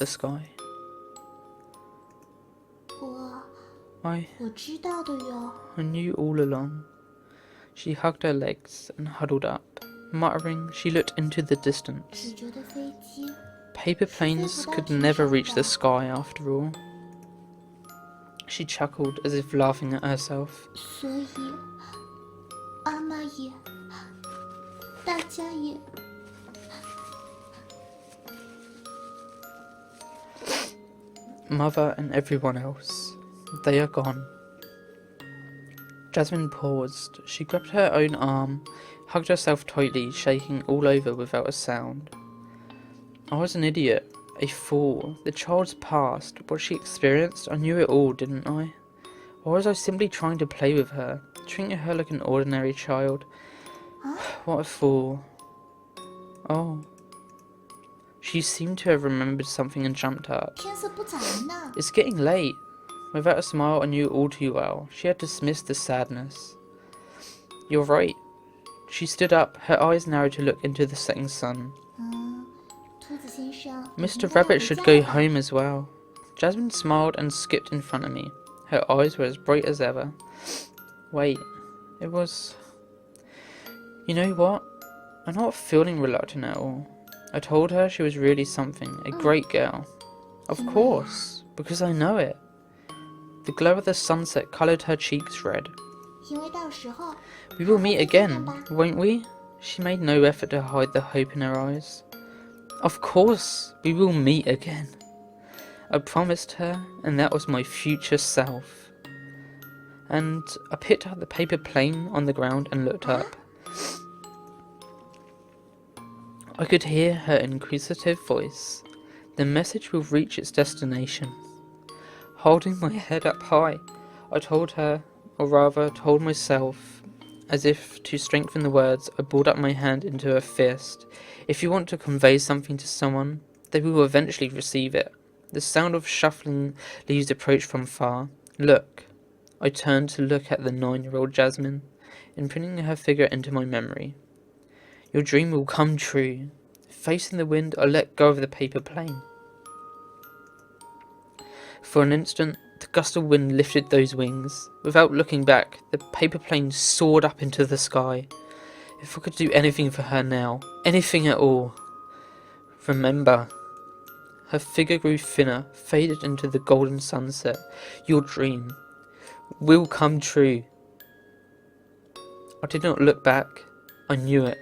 the sky. 我知道的哟。 I knew all along. She hugged her legs and huddled up. Muttering, she looked into the distance. 只觉得飞机 Paper planes could never reach the sky after all. She chuckled as if laughing at herself. 所以阿玛也，大家也 Mother and everyone else, they are gone. Jasmine paused. She grabbed her own arm, hugged herself tightly, shaking all over without a sound. I was an idiot, a fool. The child's past, what she experienced, I knew it all, didn't I? Or was I simply trying to play with her, treating her like an ordinary child? What a fool. Oh. She seemed to have remembered something and jumped up. 天色不早了呢。 It's getting late. Without a smile, I knew all too well. She had dismissed the sadness. You're right. She stood up, her eyes narrowed to look into the setting sun. 兔子先生 Mr. Rabbit should go home as well. Jasmine smiled and skipped in front of me. Her eyes were as bright as ever. Wait, it was... You know what? I'm not feeling reluctant at all. I told her she was really something, a great girl. Of course, because I know it. The glow of the sunset coloured her cheeks red. 因为到时候 We will meet again, won't we? She made no effort to hide the hope in her eyes. Of course, we will meet again. I promised her, and that was my future self. And I picked up the paper plane on the ground and looked up. I could hear her inquisitive voice. The message will reach its destination. Holding my head up high, I told her, or rather told myself, as if to strengthen the words, I balled up my hand into a fist. If you want to convey something to someone, they will eventually receive it. The sound of shuffling leaves approached from far. Look. I turned to look at the 9-year-old Jasmine, imprinting her figure into my memory. Your dream will come true. Facing the wind, I let go of the paper plane. For an instant, the gust of wind lifted those wings. Without looking back, the paper plane soared up into the sky. If I could do anything for her now, anything at all. Remember. Her figure grew thinner, faded into the golden sunset. Your dream will come true. I did not look back. I knew it.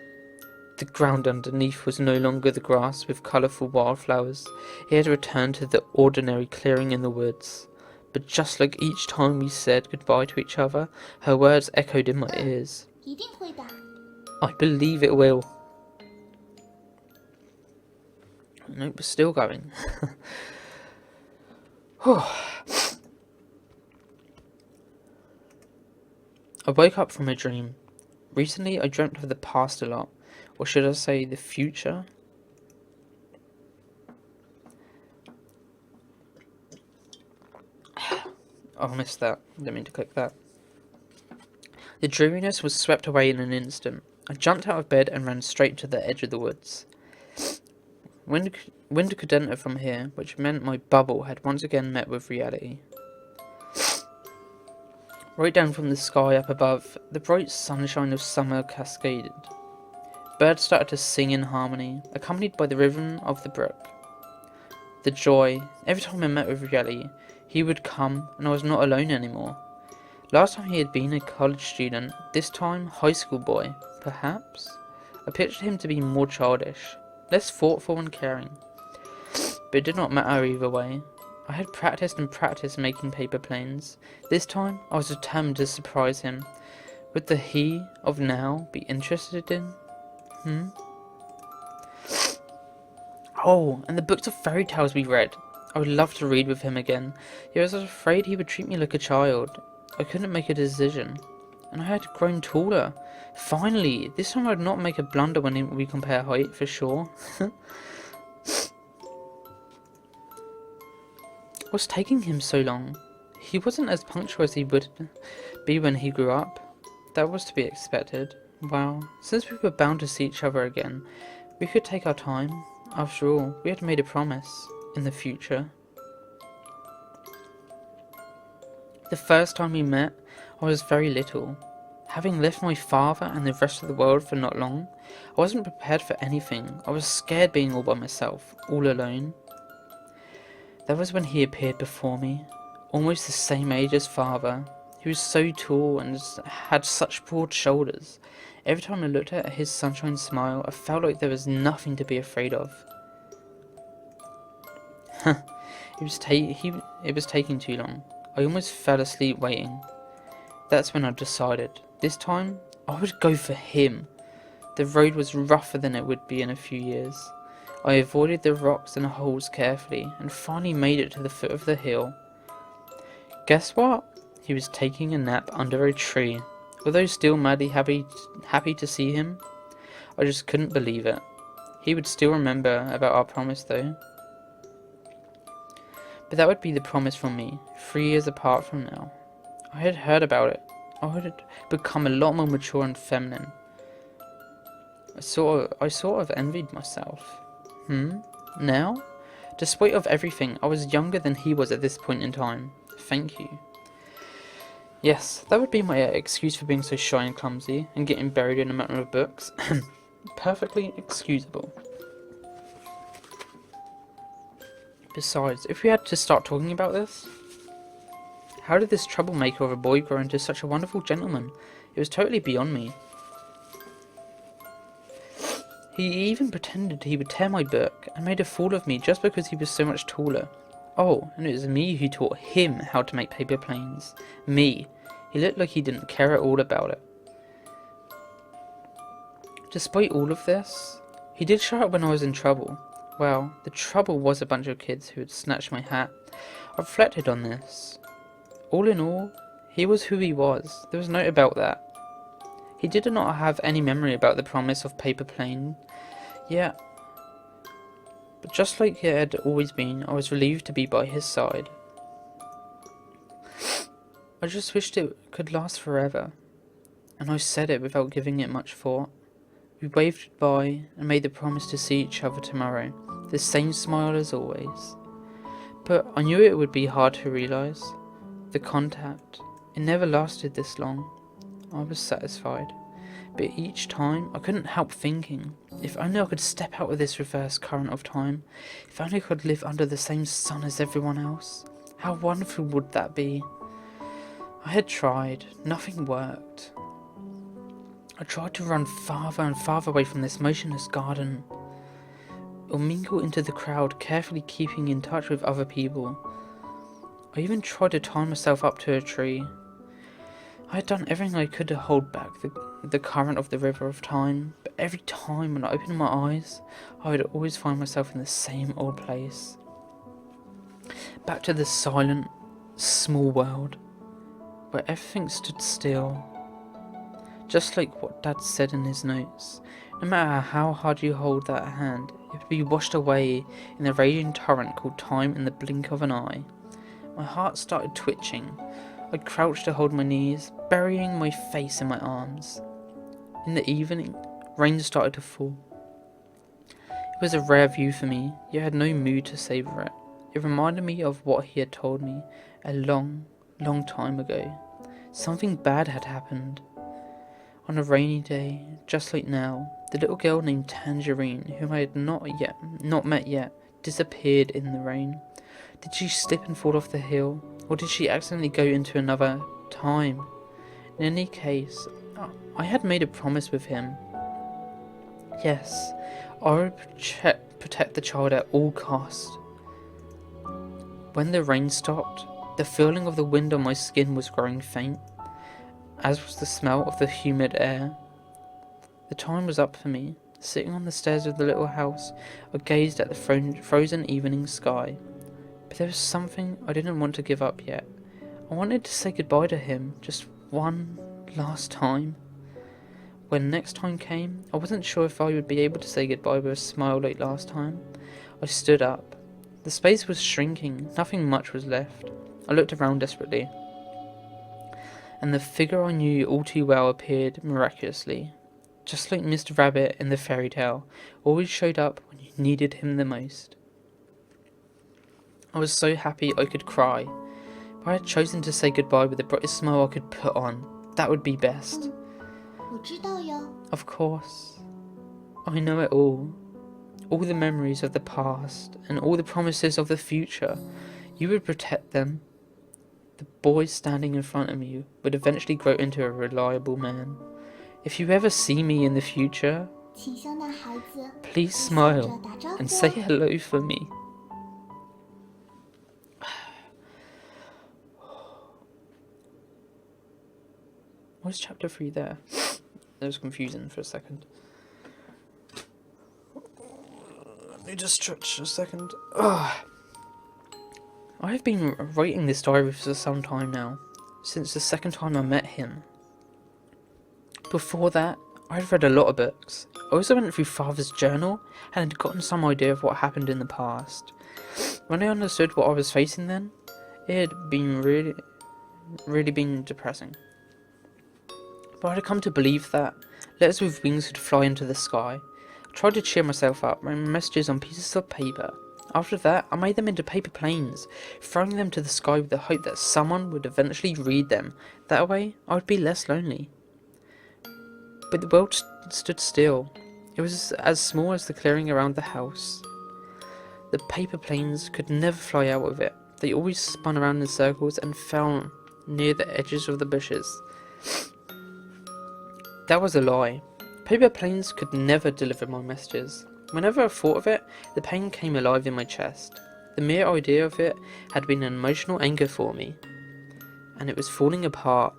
The ground underneath was no longer the grass with colourful wildflowers. It had returned to the ordinary clearing in the woods. But just like each time we said goodbye to each other, her words echoed in my ears. 一定会的。 I believe it will. Nope, we're still going. I woke up from a dream. Recently, I dreamt of the past a lot. Or should I say the future? Oh, I missed that. Didn't mean to click that. The dreariness was swept away in an instant. I jumped out of bed and ran straight to the edge of the woods. Wind could enter from here, which meant my bubble had once again met with reality. Right down from the sky up above, the bright sunshine of summer cascaded. Birds started to sing in harmony, accompanied by the rhythm of the brook. The joy, every time I met with reality, he would come and I was not alone anymore. Last time he had been a college student, this time high school boy, perhaps? I pictured him to be more childish, less thoughtful and caring. But it did not matter either way. I had practiced and practiced making paper planes. This time I was determined to surprise him. Would the he of now be interested in? Oh, and the books of fairy tales we read. I would love to read with him again. Yet I was afraid he would treat me like a child. I couldn't make a decision. And I had grown taller. Finally, this time I would not make a blunder when we compare height, for sure. What's taking him so long? He wasn't as punctual as he would be when he grew up. That was to be expected. Well, since we were bound to see each other again, we could take our time. After all, we had made a promise. in the future. The first time we met, I was very little. Having left my father and the rest of the world for not long, I wasn't prepared for anything. I was scared being all by myself, all alone. That was when he appeared before me, almost the same age as father. He was so tall and had such broad shoulders. Every time I looked at his sunshine smile, I felt like there was nothing to be afraid of. It was taking too long. I almost fell asleep waiting. That's when I decided, this time, I would go for him. The road was rougher than it would be in a few years. I avoided the rocks and holes carefully, and finally made it to the foot of the hill. Guess what? He was taking a nap under a tree. Although still madly happy to see him, I just couldn't believe it. He would still remember about our promise though. But that would be the promise from me, 3 years apart from now. I had heard about it. I had become a lot more mature and feminine. I sort of envied myself. Now? Despite of everything, I was younger than he was at this point in time. Thank you. Yes, that would be my excuse for being so shy and clumsy, and getting buried in a mountain of books. Perfectly excusable. Besides, if we had to start talking about this, how did this troublemaker of a boy grow into such a wonderful gentleman? It was totally beyond me. He even pretended he would tear my book, and made a fool of me just because he was so much taller. Oh, and it was me who taught him how to make paper planes. Me. He looked like he didn't care at all about it. Despite all of this, he did show up when I was in trouble. Well, the trouble was a bunch of kids who had snatched my hat. I reflected on this. All in all, he was who he was. There was no doubt about that. He did not have any memory about the promise of paper plane. Yeah. But just like it had always been, I was relieved to be by his side. I just wished it could last forever. And I said it without giving it much thought. We waved goodbye and made the promise to see each other tomorrow. The same smile as always. But I knew it would be hard to realise. The contact, it never lasted this long. I was satisfied. But each time, I couldn't help thinking, if only I could step out of this reverse current of time, if only I could live under the same sun as everyone else, how wonderful would that be? I had tried, nothing worked. I tried to run farther and farther away from this motionless garden, or mingle into the crowd, carefully keeping in touch with other people. I even tried to tie myself up to a tree. I had done everything I could to hold back the current of the river of time, but every time when I opened my eyes, I would always find myself in the same old place. Back to the silent, small world, where everything stood still. Just like what Dad said in his notes, no matter how hard you hold that hand, it would be washed away in the raging torrent called time in the blink of an eye. My heart started twitching. I crouched to hold my knees, burying my face in my arms. In the evening, rain started to fall. It was a rare view for me, yet I had no mood to savour it. It reminded me of what he had told me a long, long time ago. Something bad had happened. On a rainy day, just like now, the little girl named Tangerine, whom I had not met yet, disappeared in the rain. Did she slip and fall off the hill, or did she accidentally go into another time? In any case, I had made a promise with him. Yes, I would protect the child at all costs. When the rain stopped, the feeling of the wind on my skin was growing faint, as was the smell of the humid air. The time was up for me. Sitting on the stairs of the little house, I gazed at the frozen evening sky. But there was something I didn't want to give up yet. I wanted to say goodbye to him, just one last time. When next time came, I wasn't sure if I would be able to say goodbye with a smile like last time. I stood up. The space was shrinking, nothing much was left. I looked around desperately, and the figure I knew all too well appeared miraculously. Just like Mr. Rabbit in the fairy tale, always showed up when you needed him the most. I was so happy I could cry. If I had chosen to say goodbye with the brightest smile I could put on, that would be best. 我知道呀。 Of course. I know it all. All the memories of the past and all the promises of the future. You would protect them. The boy standing in front of you would eventually grow into a reliable man. If you ever see me in the future, 请向那孩子 please 微笑 smile 着打招 and 呼 say 哦。 hello for me. Where's chapter 3 there? That was confusing for a second. Let me just stretch a second. I have been writing this diary for some time now, since the second time I met him. Before that, I'd read a lot of books. I also went through Father's journal and had gotten some idea of what happened in the past. When I understood what I was facing then, it had been really been depressing. But I had come to believe that letters with wings could fly into the sky. I tried to cheer myself up, writing messages on pieces of paper. After that, I made them into paper planes, throwing them to the sky with the hope that someone would eventually read them. That way, I would be less lonely. But the world stood still. It was as small as the clearing around the house. The paper planes could never fly out of it. They always spun around in circles and fell near the edges of the bushes. That was a lie. Paper planes could never deliver my messages. Whenever I thought of it, the pain came alive in my chest. The mere idea of it had been an emotional anchor for me, and it was falling apart.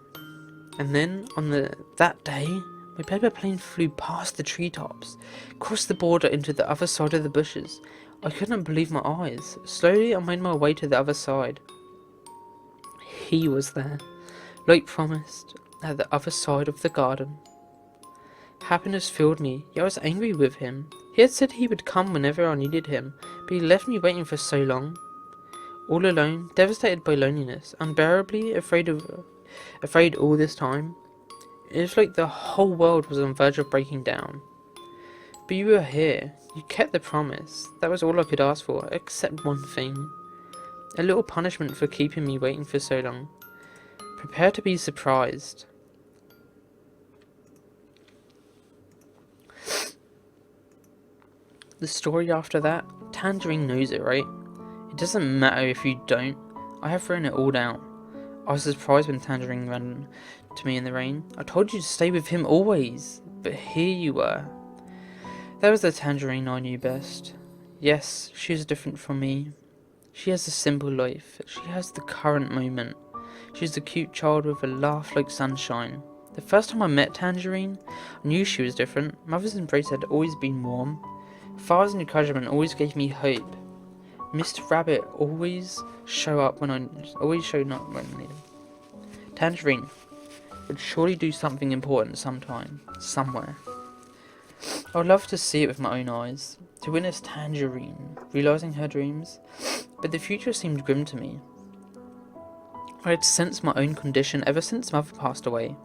And then, on that day, my paper plane flew past the treetops, crossed the border into the other side of the bushes. I couldn't believe my eyes. Slowly, I made my way to the other side. He was there, like promised, at the other side of the garden. Happiness filled me, yet I was angry with him. He had said he would come whenever I needed him, but he left me waiting for so long. All alone, devastated by loneliness, unbearably afraid all this time. It was like the whole world was on the verge of breaking down. But you were here. You kept the promise. That was all I could ask for, except one thing. A little punishment for keeping me waiting for so long. Prepare to be surprised. The story after that, Tangerine knows it, right? It doesn't matter if you don't. I have thrown it all out. I was surprised when Tangerine ran to me in the rain. I told you to stay with him always, but here you were. That was the Tangerine I knew best. Yes, she is different from me. She has a simple life. She has the current moment. She's a cute child with a laugh like sunshine. The first time I met Tangerine, I knew she was different. Mother's embrace had always been warm. Father's encouragement always gave me hope. Mr. Rabbit always showed up when I needed. Tangerine would surely do something important sometime, somewhere. I would love to see it with my own eyes, to witness Tangerine realizing her dreams, but the future seemed grim to me. I had sensed my own condition ever since Mother passed away.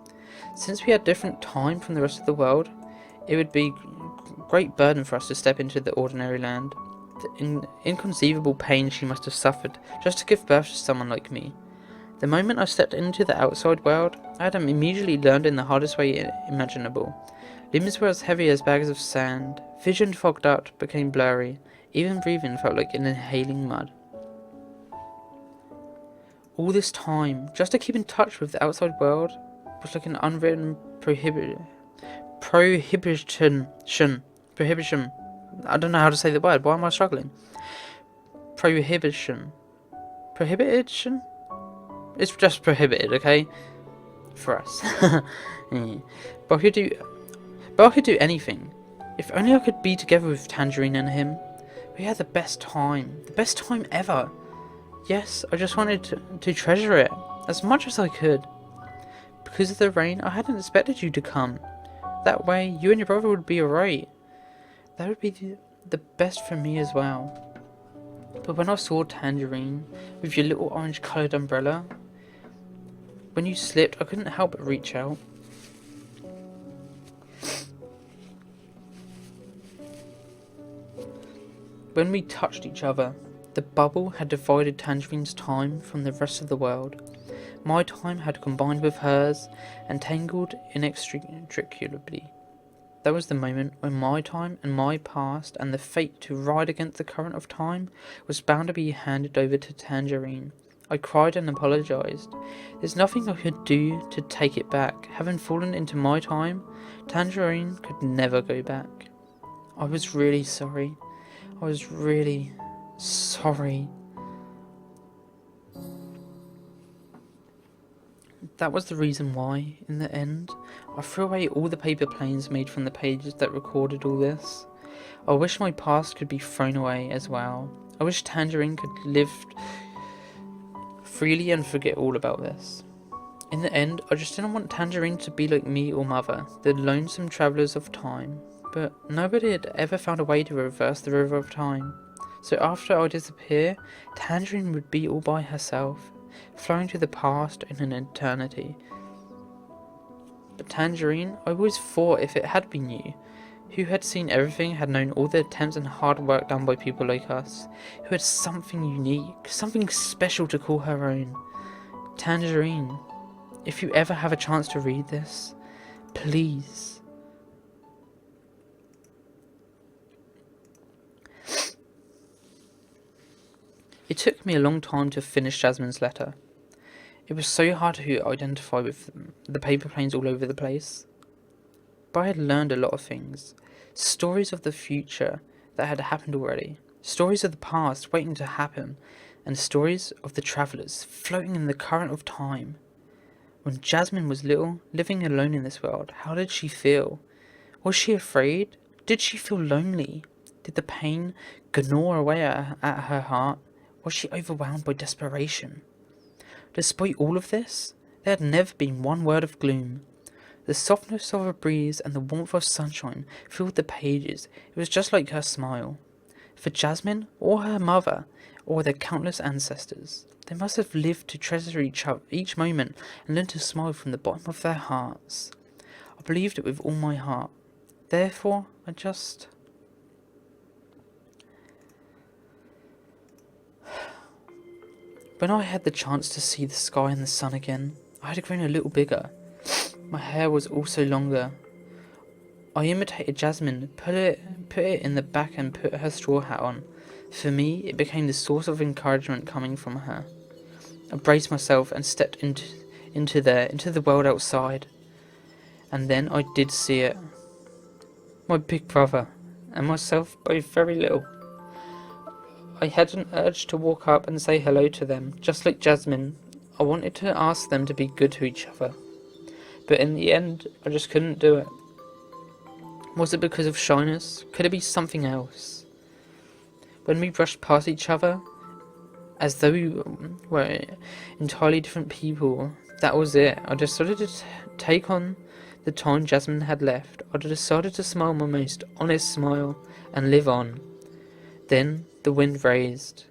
Since we had different time from the rest of the world, it would be a great burden for us to step into the ordinary land. The inconceivable pain she must have suffered just to give birth to someone like me. The moment I stepped into the outside world, I had immediately learned in the hardest way imaginable. Limbs were as heavy as bags of sand, vision fogged up, became blurry, even breathing felt like inhaling mud. All this time, just to keep in touch with the outside world, was like an unwritten prohibition. I don't know how to say the word. Why am I struggling? Prohibition. Prohibition? It's just prohibited, okay? For us. Yeah. But I could do anything. If only I could be together with Tangerine and him. We had the best time. The best time ever. Yes, I just wanted to treasure it as much as I could. Because of the rain, I hadn't expected you to come. That way, you and your brother would be alright. That would be the best for me as well. But when I saw Tangerine with your little orange coloured umbrella, when you slipped, I couldn't help but reach out. When we touched each other, The bubble had divided Tangerine's time from the rest of the world. My time had combined with hers and tangled inextricably. That was the moment when my time and my past and the fate to ride against the current of time was bound to be handed over to Tangerine. I cried and apologised. There's nothing I could do to take it back. Having fallen into my time, Tangerine could never go back. I was really sorry. I was really sorry. That was the reason why, in the end, I threw away all the paper planes made from the pages that recorded all this. I wish my past could be thrown away as well. I wish Tangerine could live freely and forget all about this. In the end, I just didn't want Tangerine to be like me or Mother, the lonesome travellers of time. But nobody had ever found a way to reverse the river of time. So after I disappear, Tangerine would be all by herself, flowing to the past in an eternity. But Tangerine, I always thought if it had been you, who had seen everything, had known all the attempts and hard work done by people like us, who had something unique, something special to call her own. Tangerine, if you ever have a chance to read this, please. It took me a long time to finish Jasmine's letter. It was so hard to identify with the paper planes all over the place. But I had learned a lot of things. Stories of the future that had happened already. Stories of the past waiting to happen. And stories of the travellers floating in the current of time. When Jasmine was little, living alone in this world, how did she feel? Was she afraid? Did she feel lonely? Did the pain gnaw away at her heart? Was she overwhelmed by desperation? Despite all of this, there had never been one word of gloom. The softness of a breeze and the warmth of sunshine filled the pages. It was just like her smile. For Jasmine, or her mother, or their countless ancestors, they must have lived to treasure each moment and learn to smile from the bottom of their hearts. I believed it with all my heart. Therefore, When I had the chance to see the sky and the sun again, I had grown a little bigger. My hair was also longer. I imitated Jasmine, put it in the back and put her straw hat on. For me, it became the source of encouragement coming from her. I braced myself and stepped into the world outside. And then I did see it. My big brother and myself both very little. I had an urge to walk up and say hello to them, just like Jasmine. I wanted to ask them to be good to each other. But in the end, I just couldn't do it. Was it because of shyness? Could it be something else? When we brushed past each other, as though we were entirely different people, that was it. I decided to take on the time Jasmine had left. I decided to smile my most honest smile and live on. Then the wind raised.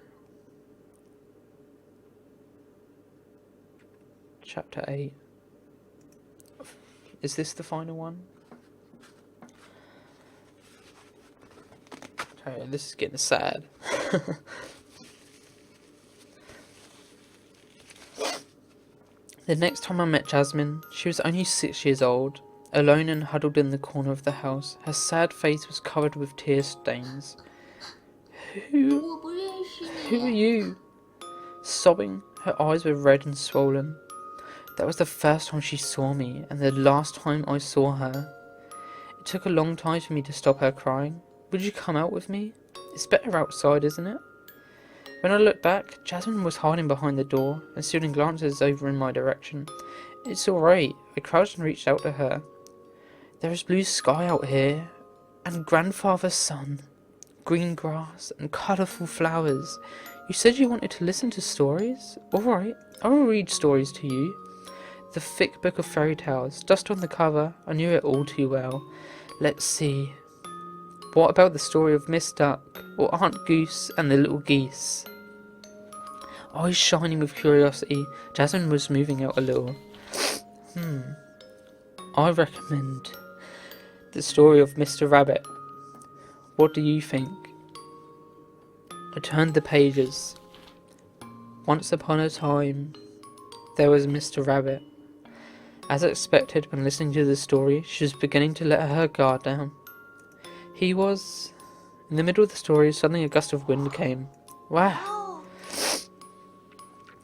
Chapter 8. Is this the final one? Okay, this is getting sad. The next time I met Jasmine, she was only 6 years old, alone and huddled in the corner of the house. Her sad face was covered with tear stains. Who are you? Sobbing, her eyes were red and swollen. That was the first time she saw me, and the last time I saw her. It took a long time for me to stop her crying. Would you come out with me? It's better outside, isn't it? When I looked back, Jasmine was hiding behind the door and stealing glances over in my direction. It's alright. I crouched and reached out to her. There is blue sky out here, and grandfather's sun. Green grass and colourful flowers. You said you wanted to listen to stories? Alright, I will read stories to you. The thick book of fairy tales, dust on the cover, I knew it all too well. Let's see. What about the story of Miss Duck, or Aunt Goose and the little geese? Eyes shining with curiosity, Jasmine was moving out a little. I recommend the story of Mr. Rabbit. What do you think? I turned the pages. Once upon a time, there was Mr. Rabbit. As expected, when listening to the story, she was beginning to let her guard down. He was... In the middle of the story, suddenly a gust of wind came. Wow! Oh,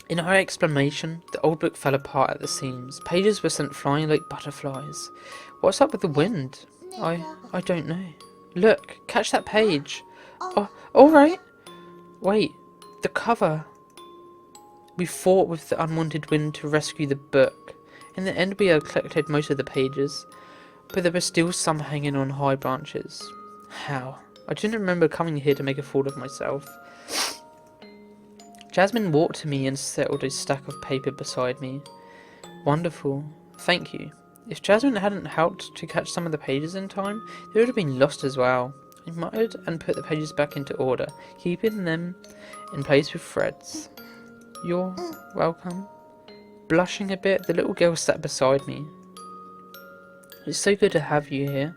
In her exclamation, the old book fell apart at the seams. Pages were sent flying like butterflies. What's up with the wind? I don't know. Look, catch that page. Oh, alright. Wait, the cover. We fought with the unwanted wind to rescue the book. In the end, we had collected most of the pages, but there were still some hanging on high branches. How? I didn't remember coming here to make a fool of myself. Jasmine walked to me and settled a stack of paper beside me. Wonderful. Thank you. If Jasmine hadn't helped to catch some of the pages in time, they would have been lost as well. I muttered and put the pages back into order, keeping them in place with threads. You're welcome. Blushing a bit, the little girl sat beside me. It's so good to have you here.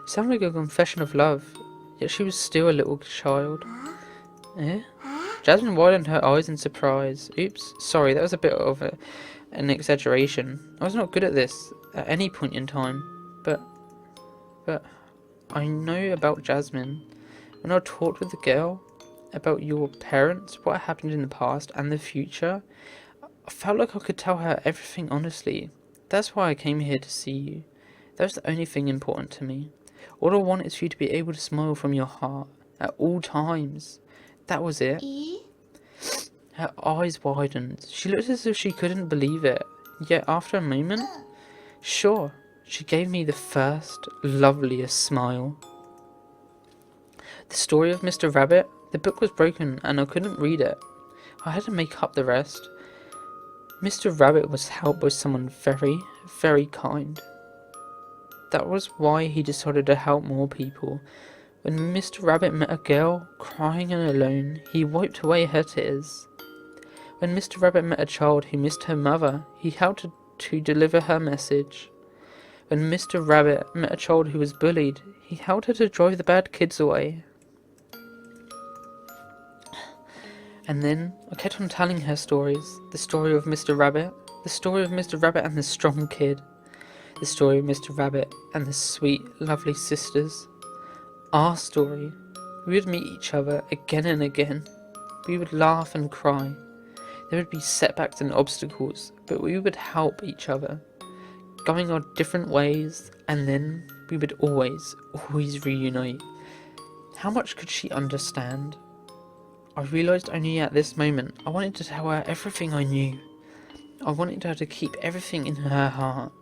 It sounded like a confession of love, yet she was still a little child. Eh? Jasmine widened her eyes in surprise. Oops, sorry, that was a bit of an exaggeration. I was not good at this at any point in time, but I know about Jasmine. When I talked with the girl about your parents, what happened in the past and the future, I felt like I could tell her everything honestly. That's why I came here to see you. That was the only thing important to me. All I want is for you to be able to smile from your heart at all times. That was it. Her eyes widened. She looked as if she couldn't believe it. Yet after a moment, sure, she gave me the first, loveliest smile. The story of Mr. Rabbit. The book was broken and I couldn't read it. I had to make up the rest. Mr. Rabbit was helped by someone very, very kind. That was why he decided to help more people. When Mr. Rabbit met a girl crying and alone, he wiped away her tears. When Mr. Rabbit met a child who missed her mother, he helped her to deliver her message. When Mr. Rabbit met a child who was bullied, he helped her to drive the bad kids away. And then I kept on telling her stories. The story of Mr. Rabbit, the story of Mr. Rabbit and the strong kid, the story of Mr. Rabbit and the sweet, lovely sisters. Our story. We would meet each other again and again. We would laugh and cry. There would be setbacks and obstacles, but we would help each other, going our different ways, and then we would always reunite. How much could she understand? I realised only at this moment I wanted to tell her everything I knew. I wanted her to keep everything in her heart.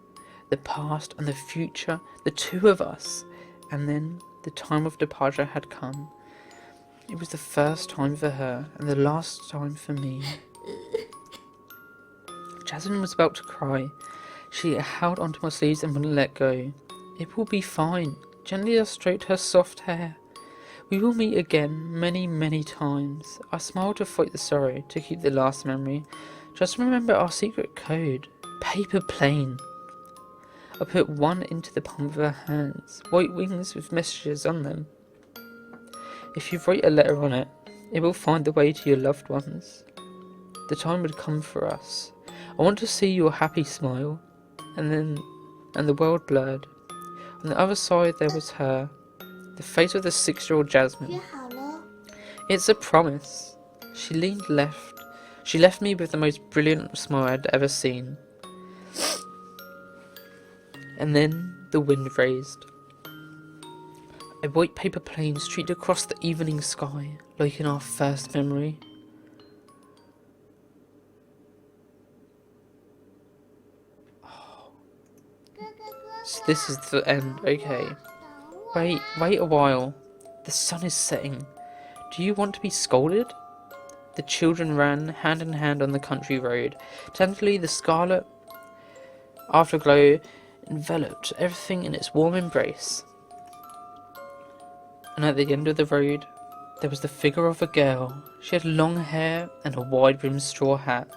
The past and the future, the two of us. And then the time of departure had come. It was the first time for her and the last time for me. Jasmine was about to cry. She held onto my sleeves and wouldn't let go. It will be fine. Gently I stroked her soft hair. We will meet again many, many times. I smiled to fight the sorrow, to keep the last memory. Just remember our secret code. Paper plane. I put one into the palm of her hands. White wings with messages on them. If you write a letter on it, it will find the way to your loved ones. The time would come for us. I want to see your happy smile. And the world blurred. On the other side there was her. The face of the 6-year-old Jasmine. 约好了， It's a promise. She leaned left. She left me with the most brilliant smile I'd ever seen. And then the wind raised. A white paper plane streaked across the evening sky, like in our first memory. So this is the end, okay. Wait a while. The sun is setting. Do you want to be scolded? The children ran hand in hand on the country road. Tenderly, the scarlet afterglow enveloped everything in its warm embrace. And at the end of the road, there was the figure of a girl. She had long hair and a wide-brimmed straw hat.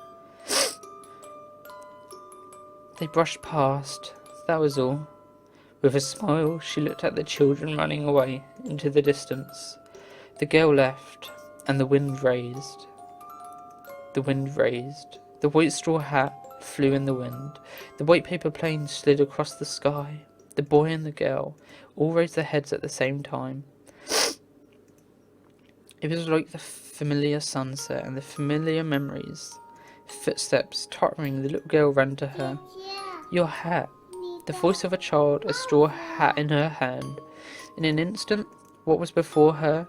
They brushed past, that was all. With a smile, she looked at the children running away into the distance. The girl left. and the wind raised. The wind raised. The white straw hat flew in the wind. The white paper plane slid across the sky. The boy and the girl all raised their heads at the same time. It was like the familiar sunset and the familiar memories. Footsteps tottering, the little girl ran to her. 姐， Your hat. 你 The 的 voice of a child, a straw hat in her hand. In an instant, what was before her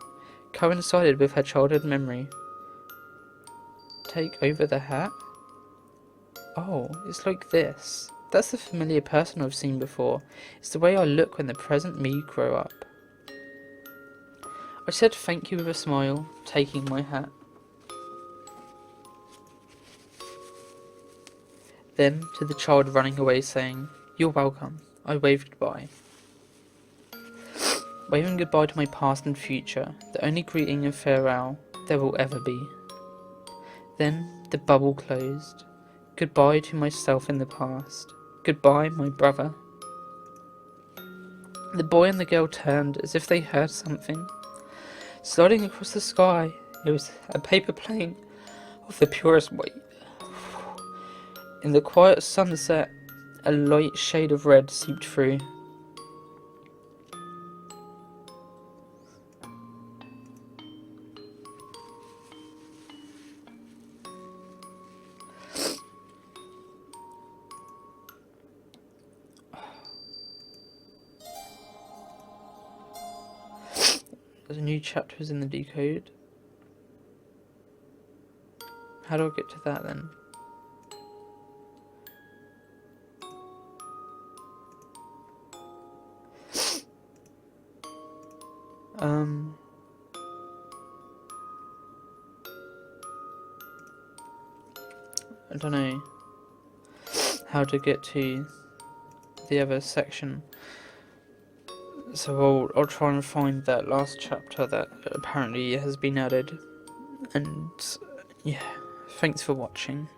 coincided with her childhood memory. Take over the hat? Oh, it's like this. That's the familiar person I've seen before. It's the way I look when the present me grow up. I said thank you with a smile, taking my hat. Then to the child running away saying, You're welcome, I waved goodbye. Waving goodbye to my past and future, the only greeting and farewell there will ever be. Then the bubble closed. Goodbye to myself in the past. Goodbye, my brother. The boy and the girl turned as if they heard something. Sliding across the sky, it was a paper plane of the purest white. In the quiet sunset, a light shade of red seeped through. There's a new chapter is in the decode. How do I get to that then? I don't know how to get to the other section. So I'll try and find that last chapter that apparently has been added. And yeah, thanks for watching.